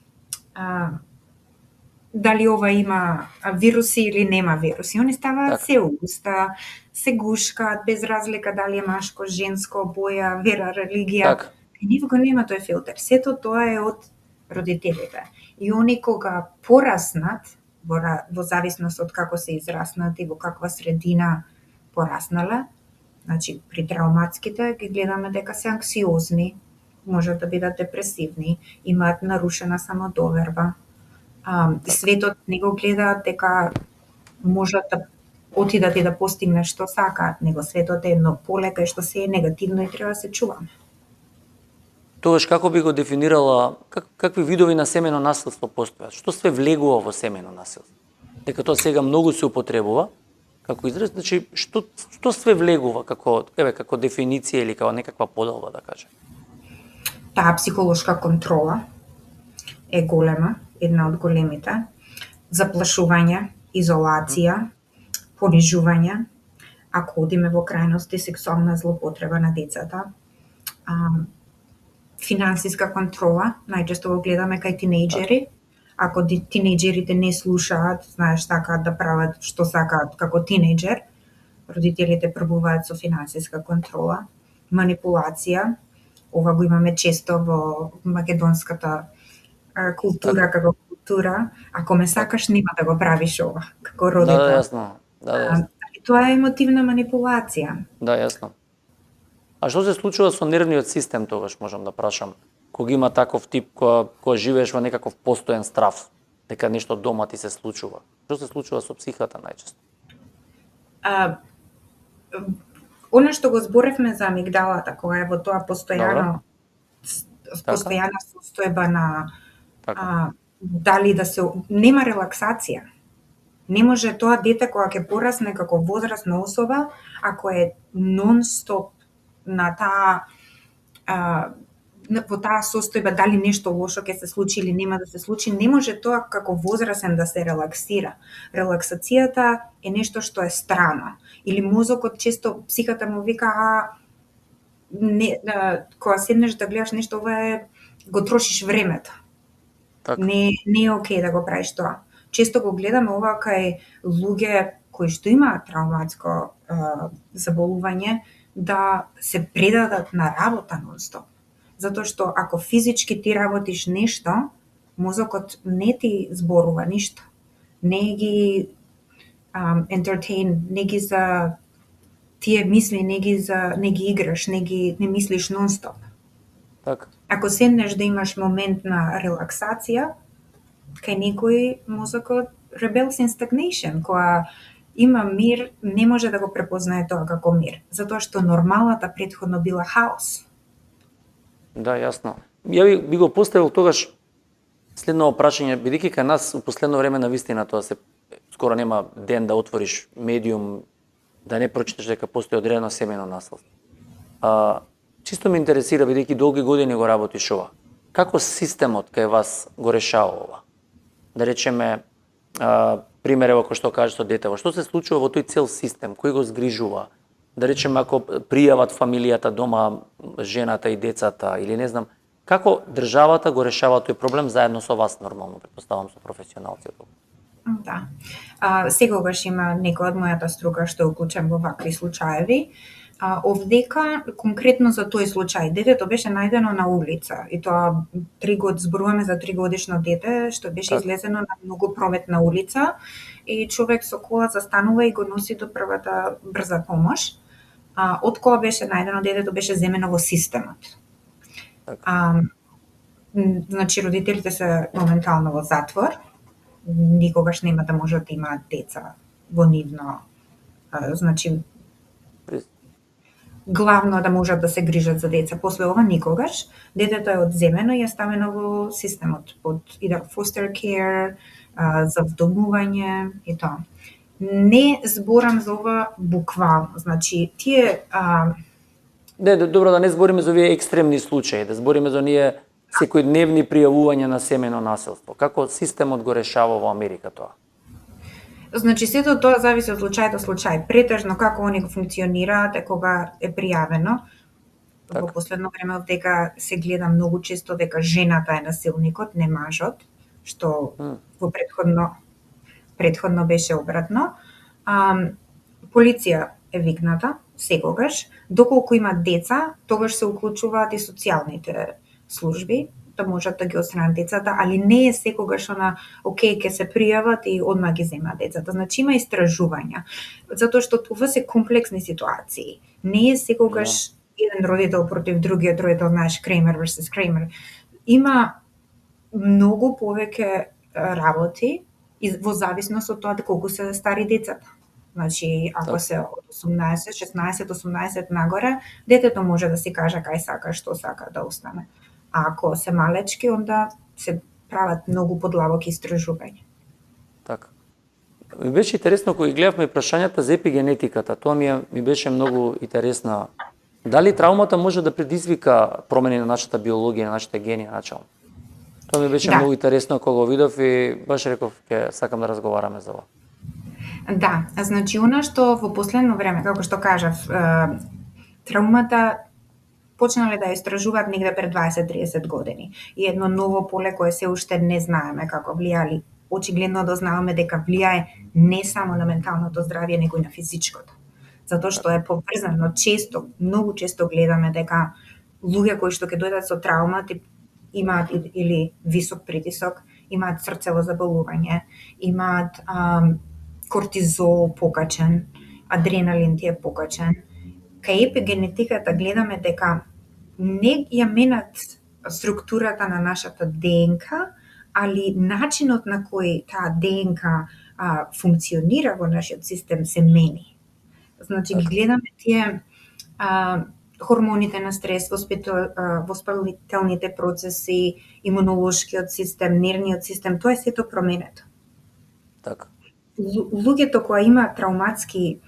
дали ова има вируси или нема вируси. Они ставаат се уста, се гушкаат без разлика дали е машко, женско, боја, вера, религија. Так. И нив го нема тој филтер. Сето тоа е од родителите. И они кога пораснат, во зависност од како се израснат и во каква средина пораснале, значи при травматските ги гледаме дека се анксиозни, можат да бидат депресивни, имаат нарушена самодоверба. Светот не го гледаат дека можат да отидат и да постигнат што сакаат, него светот е едно поле кај што се е негативно и треба да се чуваме. Тогаш како би го дефинирала, какви видови на семено насилство постојат? Што све влегува во семено насилство? Дека тоа сега многу се употребува како израз, значи што све влегува како дефиниција или како некаква поделба, да кажем? Таа психолошка контрола е голема, една од големите. Заплашување, изолација, понижување, ако одиме во крајности, сексуална злоупотреба на децата, финансиска контрола, најчесто го гледаме кај тинејџери. Ако тинејџерите не слушаат, знаеш, сакаат да прават што сакаат како тинејџер, родителите пробуваат со финансиска контрола, манипулација. Ова го имаме често во македонската култура, како култура. Ако ме сакаш, нема да го правиш ова, како родител. Да, јасно. Да. Тоа е емотивна манипулација. Да, јасно. А што се случува со нервниот систем тогаш, можам да прашам? Кога има таков тип, кога живееш во некаков постојан страв, дека нешто дома ти се случува. Што се случува со психата најчесто? Она што го зборевме за амигдалата, кога е во тоа постојана состојба на дали да се нема релаксација. Не може тоа дете кога ќе порасне како возрастна особа, ако е нон-стоп на таа во таа состојба, дали нешто лошо ќе се случи или нема да се случи, не може тоа како возрасен да се релаксира. Релаксацијата е нешто што е страно. Или мозокот често, психата му вика, кога седнеш да гледаш нешто, ова е, го трошиш времето. Не е окей да го правиш тоа. Често го гледаме ова кај луѓе кои што имаат травматско заболување, да се предадат на работа нон-стоп. Затоа што ако физички ти работиш нешто, мозокот не ти зборува ништо. Не ги entertain, не ги за тие мисли, не ги играш, не мислиш нон-стоп. Така. Ако седнеш да имаш момент на релаксација, кај некој мозокот rebels in stagnation, кога има мир, не може да го препознае тоа како мир, затоа што нормалата претходно била хаос. Да, јасно. Ја би го поставил тогаш следно прашање, бидејќи кај нас у последно време навистина тоа се скоро нема ден да отвориш медиум да не прочиташ дека постои одредено семено насилство. Чисто ме интересира, бидејќи долги години го работиш ова. Како системот кај вас го решава ова? Да речеме, примерево кој што кажеш со детево, што се случува во тој цел систем, кој го згрижува? Да речеме, ако пријават фамилијата дома, жената и децата, или не знам, како државата го решава тој проблем заедно со вас, нормално, предпоставам, со професионалци? Да. Секогаш има некој од мојата струка што е уклучен во вакви случаеви. Овдека, конкретно за тој случај, детето беше најдено на улица и тоа зборуваме за 3-годишно дете што беше излезено на многу прометна улица и човек со кола застанува и го носи до првата брза помош. Од кога беше најдено, детето беше земено во системот. Значи родителите се моментално во затвор, никогаш нема да можат да имаат деца во нивно, значи главно да можат да се грижат за деца. После ова никогаш. Детето е одземено и е ставено во системот под foster care, за вдомување и тоа. Не зборам за ова буквално. Значи, тие... Не, добро да не збориме за овие екстремни случаи, да збориме за оние секојдневни пријавувања на семејно насилство. Како системот го решава во Америка тоа? Значи, сето тоа зависи од случај до случај. Претежно како они функционираат е кога е пријавено. Во последно време дека се гледа многу често дека жената е насилникот, не мажот, што во предходно беше обратно. Полиција е викната секогаш. Доколку имат деца, тогаш се уклучуваат и социјалните служби да можат да ги отстранат децата, али не е секогаш она окей ќе се пријават и одма ги земаат децата. Значи има истражувања, затоа што това се комплексни ситуации. Не е секогаш еден родител против другиот родител, знаеш, Kramer versus Kramer. Има многу повеќе работи и во зависност од тоа колку се стари децата. Значи, ако се од 18, 16, 18 нагоре, детето може да си каже кај сака, што сака да остане. А ако се малечки, онда се прават многу подлабоки истражувања. Така. Ми беше интересно кога гледавме прашањата за епигенетиката. Тоа ми беше многу интересна. Дали траумата може да предизвика промени на нашата биологија, на нашите гени начално? Тоа ми беше многу интересно кога го видов и баш реков ќе сакам да разговараме за ова. Да, значи она што во последно време, како што кажав, траумата почнале да истражуваат негде пред 20-30 години. И едно ново поле кое се уште не знаеме како влијали. Очигледно дознаваме дека влијае не само на менталното здравје, него и на физичкото. Затоа што е поврзано често, многу често гледаме дека луѓе кои што ќе дојдат со травма имаат или висок притисок, имаат срцево заболување, имаат кортизол покачен, адреналин ти е покачен. Кај епигенетиката гледаме дека не ја менат структурата на нашата ДНК, али начинот на кој таа ДНК функционира во нашиот систем се мени. Значи ги гледаме тие хормоните на стрес, воспалителните процеси, имунолошкиот систем, нервниот систем, тоа е сето променето. Така. Луѓето кои имаат трауматски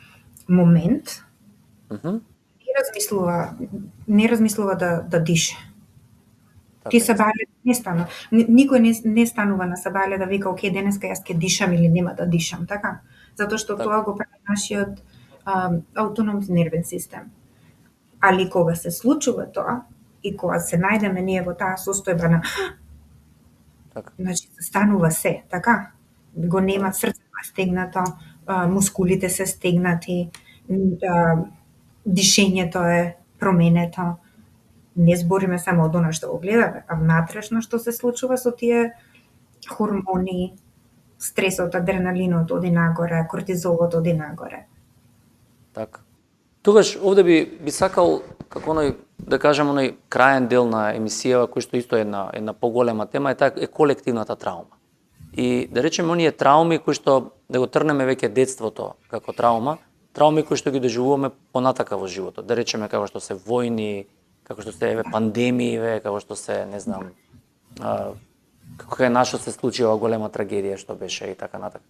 момент, не размислува да дише. Ти сабајле не станува. Никој не станува на сабајле да вика, окей, денеска јас ќе дишам или нема да дишам, така? Затоа што тоа го прави нашиот автономен нервен систем. Али кога се случува тоа и кога се најдеме ние во таа состојба на значи станува се, така? Го нема срцето стегнато, мускулите се стегнати, дишењето е променето. Не збориме само од она што го гледаме, а внатрешно што се случува со тие хормони, стресот, адреналинот оди нагоре, кортизолот оди нагоре. Така. Тогаш овде би сакал како оној да кажем оној краен дел на емисијава кој што исто е една поголема тема е таа колективната траума. И да речеме оние трауми кои што да го трнеме веќе детството како трауми кои што ги доживуваме понатака во животот. Да речеме како што се војни, како што се пандемии, како што се, не знам, како е нашо се случила голема трагедија што беше и така натака.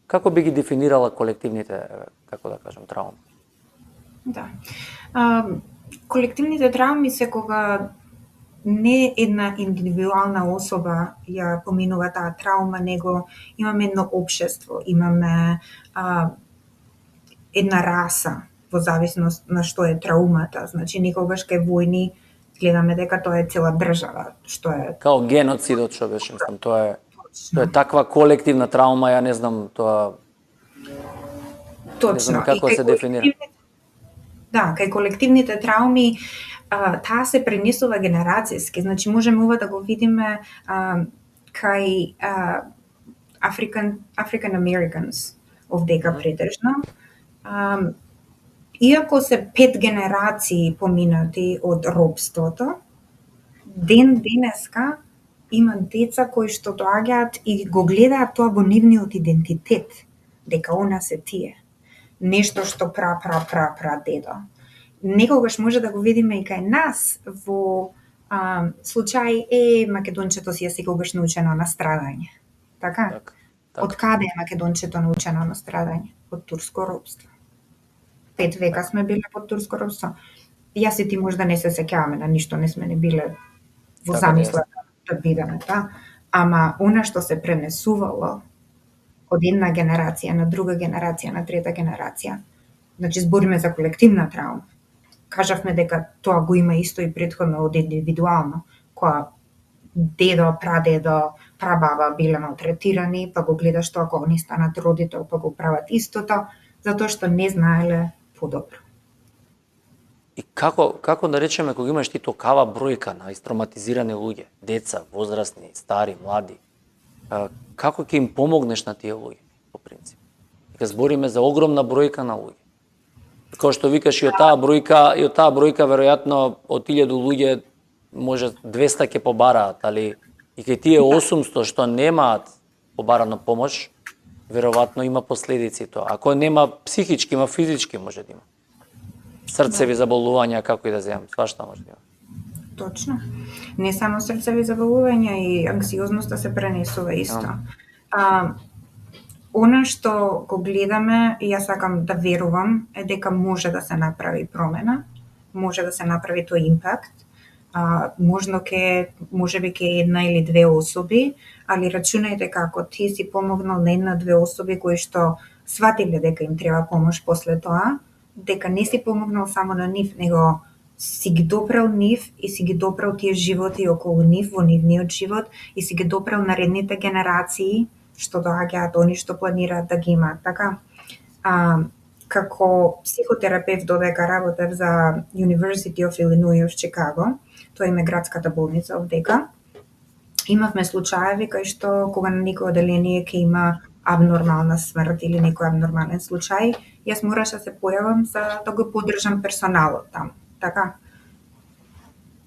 Како би ги дефинирала колективните, како да кажем, трауми? Да. Колективните трауми се кога не една индивидуална особа ја поминува таа траума, него имаме едно општество, имаме една раса во зависност на што е траумата. Значи, никогаш кај војни гледаме дека тоа е цела држава, што е... Као геноцидот што беше, мислам, тоа е таква колективна траума, ја не знам тоа... Точно. Не знам како се дефинира. Да, кај колективните трауми таа се пренесува генерацијски. Значи, можеме ова да го видиме кај African Americans овдека претежно. Иако се 5 генерации поминати од робството, денеска има деца кои што доаѓаат и го гледаат тоа во нивниот идентитет, дека она се тие. Нешто што пра дедо. Некогаш може да го видиме и кај нас во случај македончето си е секогаш научено на страдање. Така? Така. Од каде е македончето научено на страдање? Од турско робство. 5 века сме биле под турско робство. Јас и ти можда не се сеќаваме на ништо, не сме не биле во Така замисла да бидеме, та. Ама она што се пренесувало од една генерација на друга генерација, на трета генерација, значи збориме за колективна траума. Кажавме дека тоа го има исто и претходно од индивидуално, која дедо, прадедо, прабаба биле малтретирани, па го гледаш тоа кога ни станат родител, па го прават истото, затоа што не знаеле подобро. И како да речеме кога имаш ти токава бројка на истравматизирани луѓе, деца, возрастни, стари, млади, како ќе им помогнеш на тие луѓе по принцип? Дека збориме за огромна бројка на луѓе. Како што викаш и од таа бројка веројатно од 1000 луѓе може 200 ќе побараат, али и кај тие 800 што немаат побарано помош, веројатно има последици тоа. Ако нема психички, има физички може да има. Срцеви заболувања, како и да земам, свашта може да има. Точно. Не само срцеви заболувања, и анксиозноста се пренесува исто. Она што го гледаме, и јас сакам да верувам, е дека може да се направи промена, може да се направи тој импакт. Можеби ке една или две особи, али рачунајте како ти си помогнал на една-две особи кои што сватиле дека им треба помош после тоа, дека не си помогнал само на нив, него си ги допрел нив и си ги допрел тие животи околу нив во нивниот живот и си ги допрел наредните генерации што доаѓаат, они што планираат да ги имаат. Така, како психотерапевт додека работев за University of Illinois в Чикаго, тоа им е градската болница овдека, имавме случаеви кај што кога на некој оделение ќе има абнормална смрт или некој абнормален случај, јас мораше да се појавам за да го поддржам персоналот таму. Така,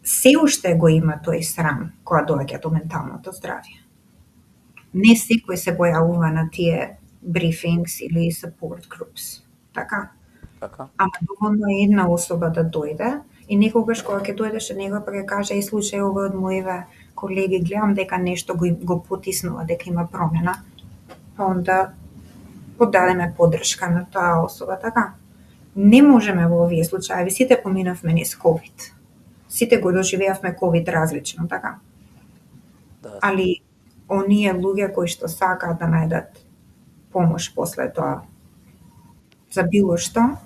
се уште го има тој срам кога доаѓа до менталното здравје. Не секој се појавува на тие briefings или support groups. Така. Ама доволно е една особа да дојде и некогаш кога ќе дојдеше него па ќе каже и слушај ова од моите колеги, гледам дека нешто го потиснува, дека има промена, па онда подадеме поддршка на таа особа, така. Не можеме во овие случаи, сите поминавме низ COVID. Сите го доживеавме COVID различно, така. Да. Али оние луѓе кои што сакаат да најдат помош после тоа за било што,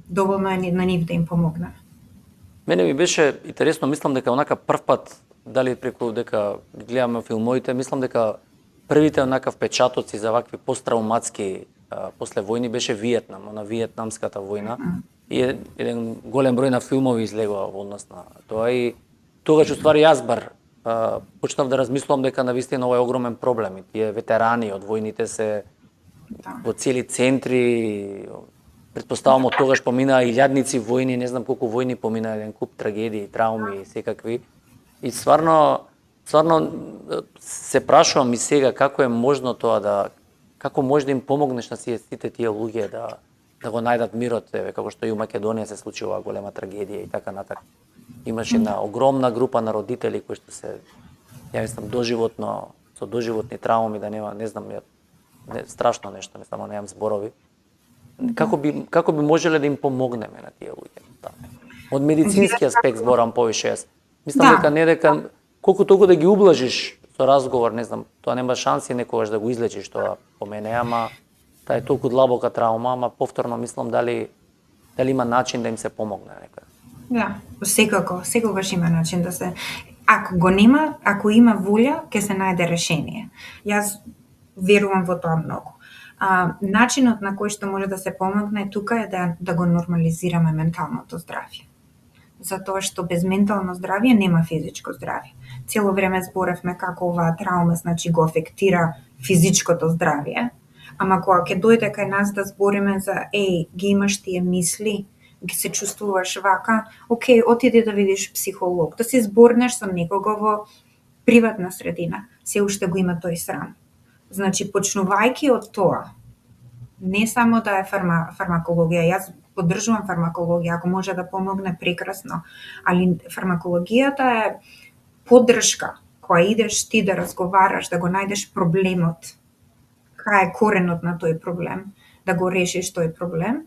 доволно е на нив да им помогне. Мене ми беше интересно, мислам дека онака прв пат, дали преку дека гледаме филмовите, мислам дека првите онака впечатоци за вакви посттравматски после војни беше Виетнам, на Виетнамската војна. И еден голем број на филмови излегува во однос на тоа и тогаш уствари јас бар почнав да размислувам дека навистина ова е огромен проблем и тие ветерани од војните се во цели центри, претпоставам од тогаш поминаа илјадници војни, не знам колку војни поминаа, еден куп трагедии, трауми и секакви. И стварно се прашувам и сега како е можно тоа како може да им помогнеш на сите тие луѓе да го најдат мирот, како што и у Македонија се случува голема трагедија и така натаму. Имаше една огромна група на родители кои што се, ја мислам, доживотно со доживотни трауми, да нема, не знам, страшно нешто, само немам зборови. Како би можеле да им помогнеме на тие луѓе? Од медицински аспект зборам повише јас. Мислам дека колку толку да ги ублажиш со разговор, не знам, тоа нема шанси некогаш да го излечиш тоа по мене, ама таа е толку длабока траума, ама повторно мислам дали има начин да им се помогне некаде. Да, секогаш има начин да се. Ако го нема, ако има волја, ќе се најде решение. Јас верувам во тоа многу. Начинот на кој што може да се помогне тука е да го нормализираме менталното здравје. Затоа што без ментално здравје нема физичко здравје. Цело време зборевме како оваа траума значи го афектира физичкото здравје, ама кога ќе дојде кај нас да збориме за ги имаш тие мисли, ги се чувствуваш вака, окей, отиди да видиш психолог, да се зборнеш со некого во приватна средина, се уште го има тој срам. Значи, почнувајќи од тоа, не само да е фармакологија, јас поддржувам фармакологија, ако може да помогне, прекрасно, али фармакологијата е поддршка, која идеш ти да разговараш, да го најдеш проблемот, кај е коренот на тој проблем, да го решиш тој проблем.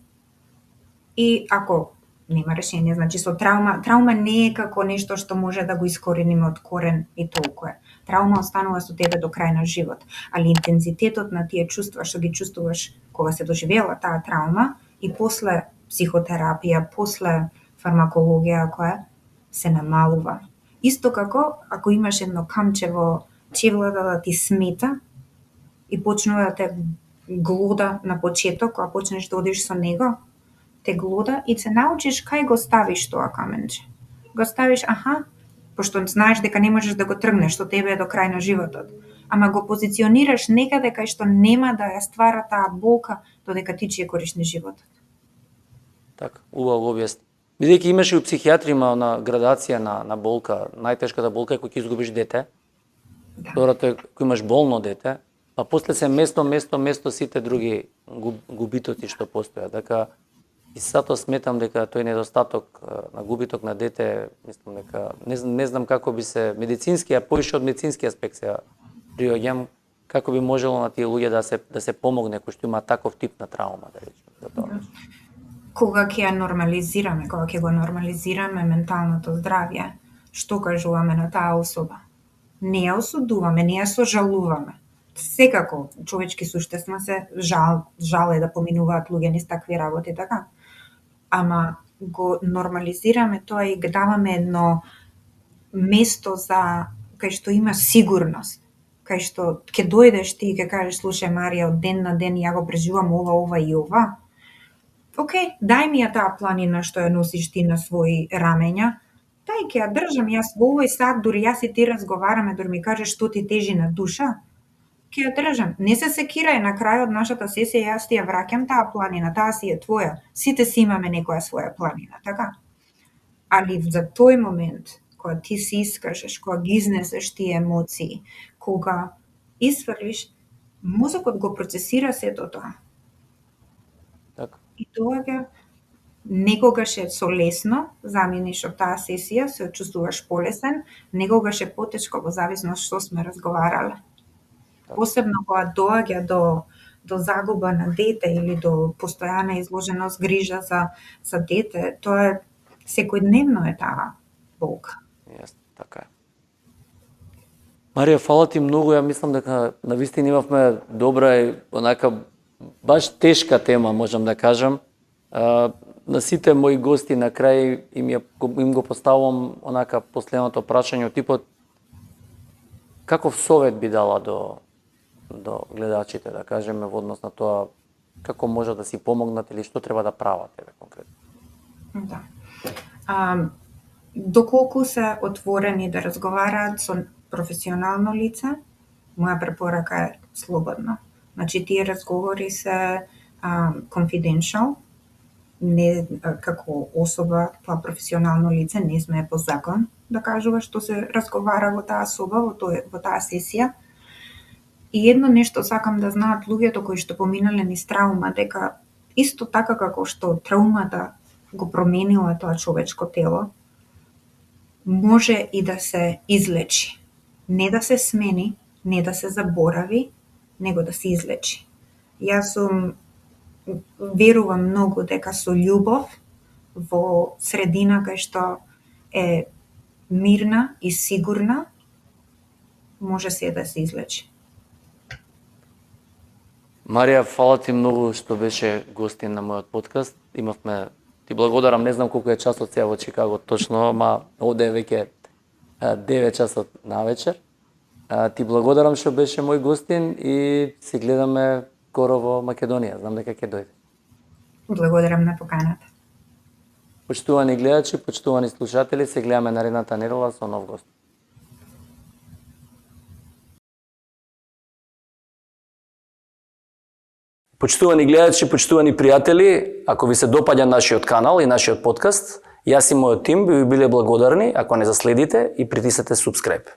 И ако нема решение, значи со травма не е како нешто што може да го искорениме од корен и толку е. Травма останува со тебе до крај на живот, али интензитетот на тие чувства што ги чувствуваш кога се доживела таа травма и после психотерапија, после фармакологија која се намалува. Исто како ако имаш едно камче во чевлата да ти смета и почнува да те глода на почеток, кога почнеш да одиш со него, те глода и се научиш кај го ставиш тоа каменче. Го ставиш, пошто знаеш дека не можеш да го тргнеш, со тебе е до крај на животот. Ама го позиционираш некаде кај што нема да ја ствара таа болка додека ти ќе користиш животот. Така, убаво објасни. Бидејќи имаш и у психијатрима на градација на болка, најтешката болка е кога ќе изгубиш дете. Да. Второто е кога имаш болно дете, па после се место сите други губитоци што постојат. Дека и сато сметам дека тој недостаток на губиток на дете, мислам дека не знам како би се медицински, а поише од медицински аспект се приоѓам, како би можело на тие луѓе да се помогне кои што има таков тип на травма, да речеме, за тоа. Кога ќе ја нормализираме, кога ќе го нормализираме менталното здравје, што кажуваме на таа особа? Не ја осудуваме, не ја сожалуваме. Секако, човечки суштества се жал е да поминуваат луѓе низ такви работи, така? Ама го нормализираме тоа и го даваме едно место за кај што има сигурност, кај што ќе дојдеш ти и ќе кажеш, слушај Марија, од ден на ден ја го преживам ова и ова. Океј, дај ми ја таа планина што ја носиш ти на своји рамења, дај ќе ја држам јас во овој сад, дури јас и ти разговараме, дури ми кажеш што ти тежи на душа, ќе ја држам. Не се секирај, на крајот нашата сесија јас ти ја враќам таа планина, таа си е твоја. Сите си имаме некоја своја планина, така? Али за тој момент, кога ти си искажеш, кога ги изнесеш тие емоции, кога исфрлиш, мозокот го процесира сето тоа. Така. И доаѓа некогаш е со лесно, заминиш од таа сесија, се чувствуваш полесен, некогаш е потешко во зависност што сме разговарале. Посебно кога доаѓа до загуба на дете или до постојана изложеност грижа за дете, тоа е секојдневно е таа болка. Јасно, така е. Марија, фала ти многу, ја мислам дека навистина имавме добра и онака баш тешка тема, можам да кажам. На сите мои гости на крај им го поставувам онака последното прашање од типот каков совет би дала до гледачите, да кажеме, во однос на тоа како може да си помогнат или што треба да прават еве конкретно. Да. Доколку се отворени да разговараат со професионално лице, моја препорака е слободно. Значи, тие разговори се confidential, не како особа, тоа професионално лице, не сме по закон да кажува што се разговара во таа соба, во таа сесија. И едно нешто сакам да знаат луѓето кои што поминале низ травма, дека исто така како што травмата го променила тоа човечко тело, може и да се излечи. Не да се смени, не да се заборави, него да се излечи. Јас верувам многу дека со љубов во средина кај што е мирна и сигурна, може се да се излечи. Марија, фала ти многу што беше гостин на мојот подкаст. Ти благодарам, не знам колку е часот сега во Чикаго точно, ама овде е веќе 9 часот навечер. Ти благодарам што беше мој гостин и се гледаме скоро во Македонија. Знам дека ќе дојде. Благодарам на поканата. Почитувани гледачи, почитувани слушатели, се гледаме наредната недела со нов гост. Почитувани гледачи, почитувани пријатели, ако ви се допаѓа нашиот канал и нашиот подкаст, јас и мојот тим би ви биле благодарни ако не заследите и притиснете subscribe.